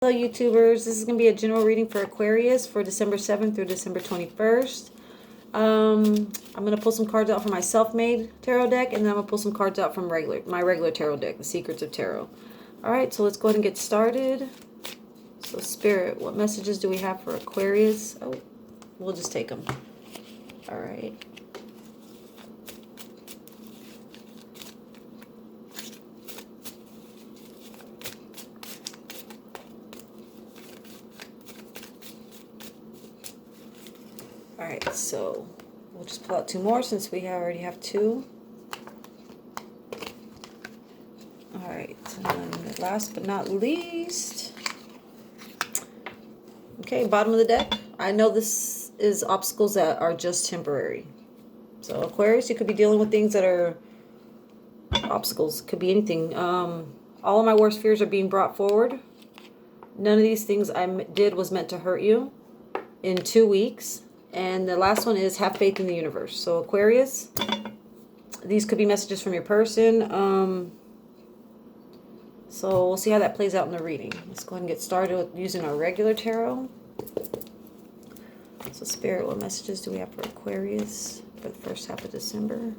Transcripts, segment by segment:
Hello YouTubers, this is going to be a general reading for Aquarius for December 7th through December 21st. I'm going to pull some cards out from my self-made tarot deck, and then I'm going to pull some cards out from my regular tarot deck, the Secrets of Tarot. Alright, so let's go ahead and get started. So Spirit, what messages do we have for Aquarius? Oh, we'll just take them. Alright. Alright, so we'll just pull out two more since we already have two. Alright, and last but not least. Okay, bottom of the deck. I know this is obstacles that are just temporary. So Aquarius, you could be dealing with things that are obstacles. Could be anything. All of my worst fears are being brought forward. None of these things I did was meant to hurt you in 2 weeks. And the last one is have faith in the universe. So Aquarius, these could be messages from your person. So we'll see how that plays out in the reading. Let's go ahead and get started with using our regular tarot. So Spirit, what messages do we have for Aquarius for the first half of December?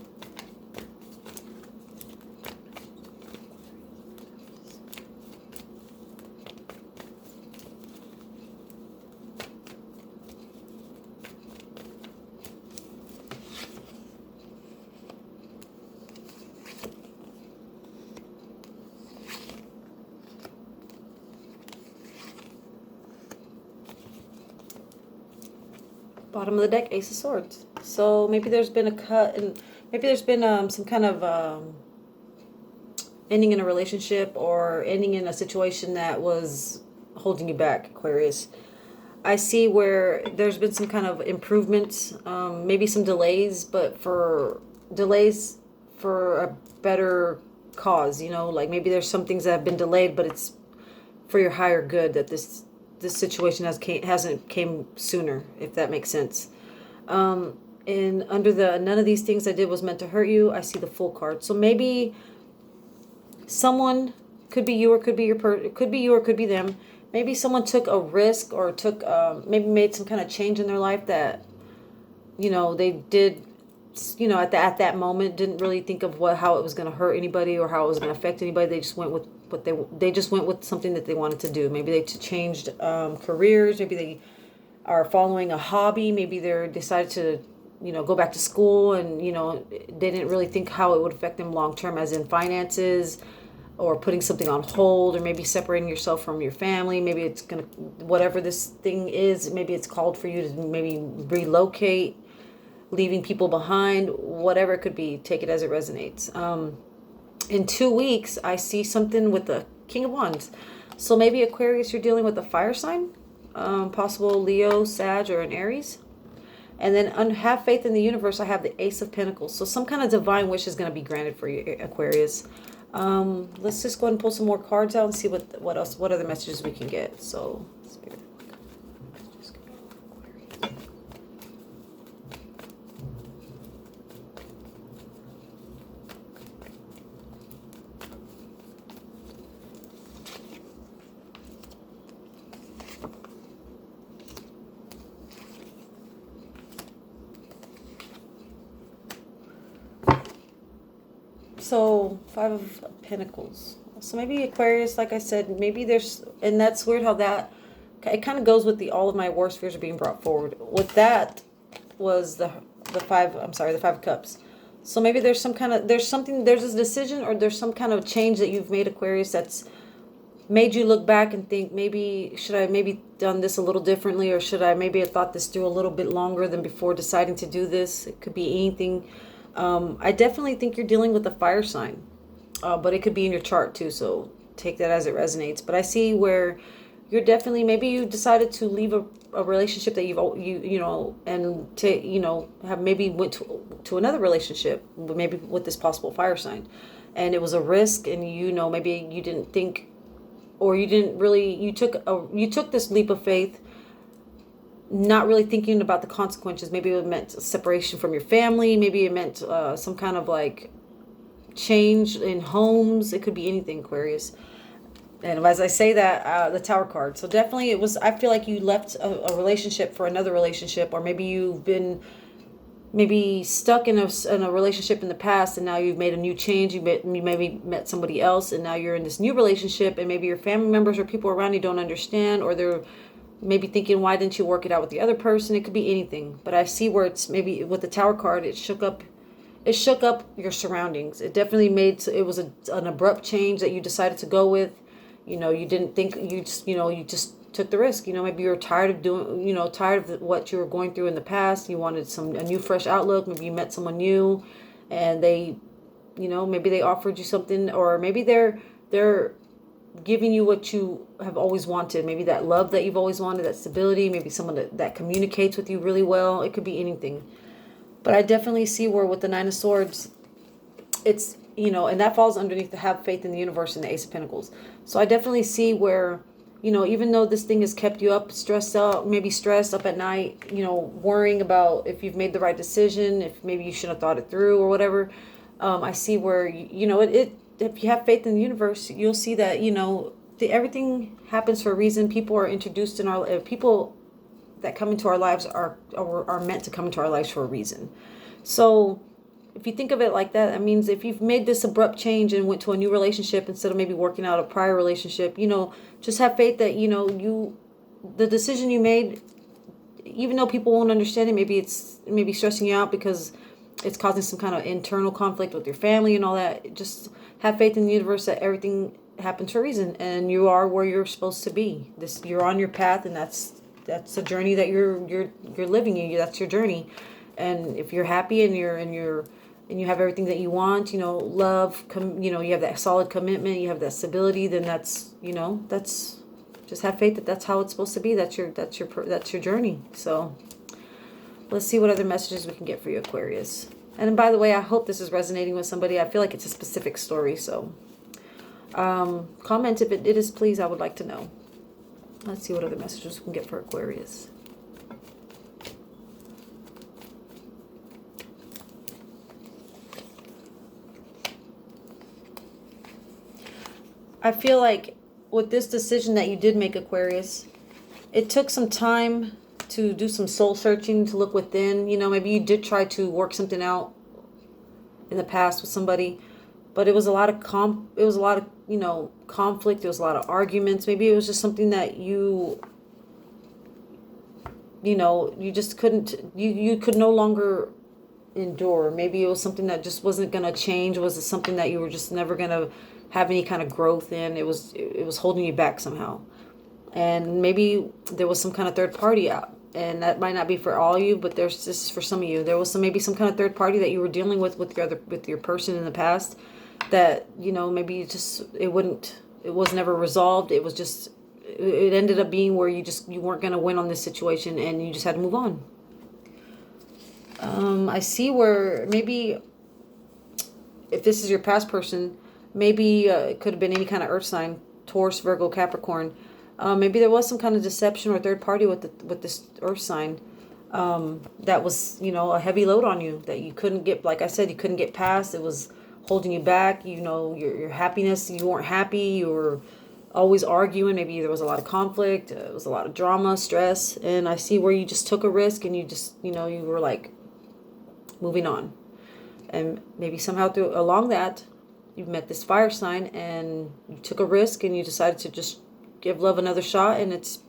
Bottom of the deck, Ace of Swords. So maybe there's been a cut, and maybe there's been some kind of ending in a relationship or ending in a situation that was holding you back, Aquarius. I see where there's been some kind of improvements, maybe some delays, but for delays for a better cause, you know, like maybe there's some things that have been delayed, but it's for your higher good that this situation hasn't came sooner, if that makes sense. And under the none of these things I did was meant to hurt you, I see the Fool card. So maybe someone, could be you or could be could be you or could be them. Maybe someone took a risk or took maybe made some kind of change in their life that, you know, they did, you know, at that moment didn't really think of how it was going to hurt anybody or how it was going to affect anybody. They just went with what they just went with something that they wanted to do. Maybe they changed careers. Maybe they are following a hobby. Maybe they decided to, you know, go back to school, and, you know, they didn't really think how it would affect them long term, as in finances, or putting something on hold, or maybe separating yourself from your family. Maybe it's gonna, whatever this thing is, maybe it's called for you to maybe relocate, leaving people behind, whatever it could be. Take it as it resonates. In 2 weeks, I see something with the King of Wands. So maybe Aquarius, you're dealing with a fire sign, possible Leo, Sag, or an Aries. And then have faith in the universe, I have the Ace of Pentacles. So some kind of divine wish is going to be granted for you, Aquarius. Let's just go ahead and pull some more cards out and see what other messages we can get. So, Spirit. So, Five of Pentacles. So maybe Aquarius, like I said, maybe there's, and that's weird how that, it kind of goes with all of my worst fears are being brought forward. With that was the Five of Cups. So maybe there's some kind of, there's a decision, or there's some kind of change that you've made, Aquarius, that's made you look back and think, maybe, should I maybe done this a little differently, or should I maybe have thought this through a little bit longer than before deciding to do this? It could be anything. I definitely think you're dealing with a fire sign, but it could be in your chart too, so take that as it resonates. But I see where you're definitely, maybe you decided to leave a relationship that you know, and to, you know, have maybe went to another relationship, maybe with this possible fire sign, and it was a risk, and, you know, maybe you didn't think, or you didn't really, you took this leap of faith, not really thinking about the consequences. Maybe it meant separation from your family. Maybe it meant some kind of like change in homes. It could be anything, Aquarius. And as I say that, the Tower card. So definitely it was, I feel like you left a relationship for another relationship, or maybe you've been maybe stuck in a relationship in the past, and now you've made a new change. You maybe met somebody else, and now you're in this new relationship, and maybe your family members or people around you don't understand, or they're maybe thinking, why didn't you work it out with the other person? It could be anything. But I see where it's maybe with the Tower card, it shook up your surroundings. It definitely made, it was an abrupt change that you decided to go with. You didn't think, you just took the risk. Maybe you're tired of doing, tired of what you were going through in the past. You wanted a new fresh outlook. Maybe you met someone new, and they, maybe they offered you something, or maybe they're giving you what you have always wanted. Maybe that love that you've always wanted, that stability, maybe someone that communicates with you really well. It could be anything. But I definitely see where with the Nine of Swords, it's, and that falls underneath the have faith in the universe and the Ace of Pentacles. So I definitely see where, even though this thing has kept you up, stressed out, maybe stressed up at night, worrying about if you've made the right decision, if maybe you should have thought it through or whatever. I see where, if you have faith in the universe, you'll see that, everything happens for a reason. People are introduced in our, people that come into our lives are meant to come into our lives for a reason. So if you think of it like that, that means if you've made this abrupt change and went to a new relationship instead of maybe working out a prior relationship, just have faith that, the decision you made, even though people won't understand it, maybe it's stressing you out because it's causing some kind of internal conflict with your family and all that. Just have faith in the universe that everything happens for a reason, and you are where you're supposed to be. You're on your path, and that's a journey that you're living in. That's your journey. And if you're happy and you have everything that you want, love, you have that solid commitment, you have that stability, then that's just have faith that that's how it's supposed to be. That's your journey. So let's see what other messages we can get for you, Aquarius. And by the way, I hope this is resonating with somebody. I feel like it's a specific story, so comment if it is, please. I would like to know. Let's see what other messages we can get for Aquarius. I feel like with this decision that you did make, Aquarius, it took some time to do some soul searching, to look within. Maybe you did try to work something out in the past with somebody, but it was a lot of conflict. It was a lot of arguments. Maybe it was just something that you just couldn't, you could no longer endure. Maybe it was something that just wasn't going to change. Was it something that you were just never going to have any kind of growth in? It was holding you back somehow. And maybe there was some kind of third party out. And that might not be for all of you, but this is for some of you. There was maybe some kind of third party that you were dealing with your person in the past that, maybe it was never resolved. It was just, it ended up being where you weren't going to win on this situation, and you just had to move on. I see where maybe if this is your past person, maybe it could have been any kind of earth sign, Taurus, Virgo, Capricorn. Maybe there was some kind of deception or third party with this earth sign that was, a heavy load on you that you couldn't get, like I said, you couldn't get past. It was holding you back, your happiness. You weren't happy. You were always arguing. Maybe there was a lot of conflict. It was a lot of drama, stress. And I see where you just took a risk and you just, you were like moving on. And maybe somehow along that, you met this fire sign and you took a risk and you decided to just give love another shot. And it's,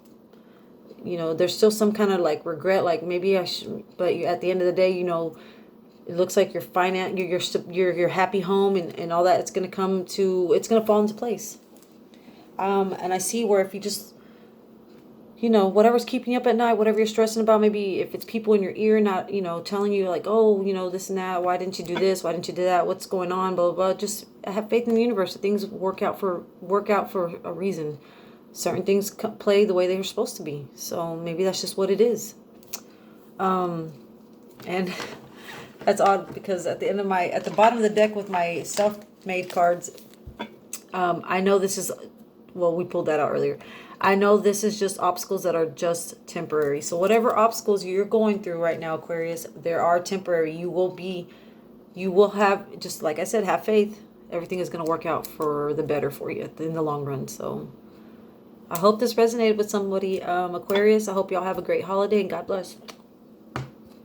there's still some kind of like regret, like maybe I should, but at the end of the day, it looks like your happy home and all that, it's going to fall into place. And I see where if you just, whatever's keeping you up at night, whatever you're stressing about, maybe if it's people in your ear not, telling you like, oh, this and that, why didn't you do this? Why didn't you do that? What's going on? Blah, blah, blah. Just have faith in the universe that things work out for a reason. Certain things play the way they're supposed to be. So maybe that's just what it is. And that's odd because at the bottom of the deck with my self-made cards, I know this is, well, we pulled that out earlier. I know this is just obstacles that are just temporary. So whatever obstacles you're going through right now, Aquarius, they are temporary. You will have, just like I said, have faith. everything is going to work out for the better for you in the long run. So I hope this resonated with somebody, Aquarius. I hope y'all have a great holiday, and God bless.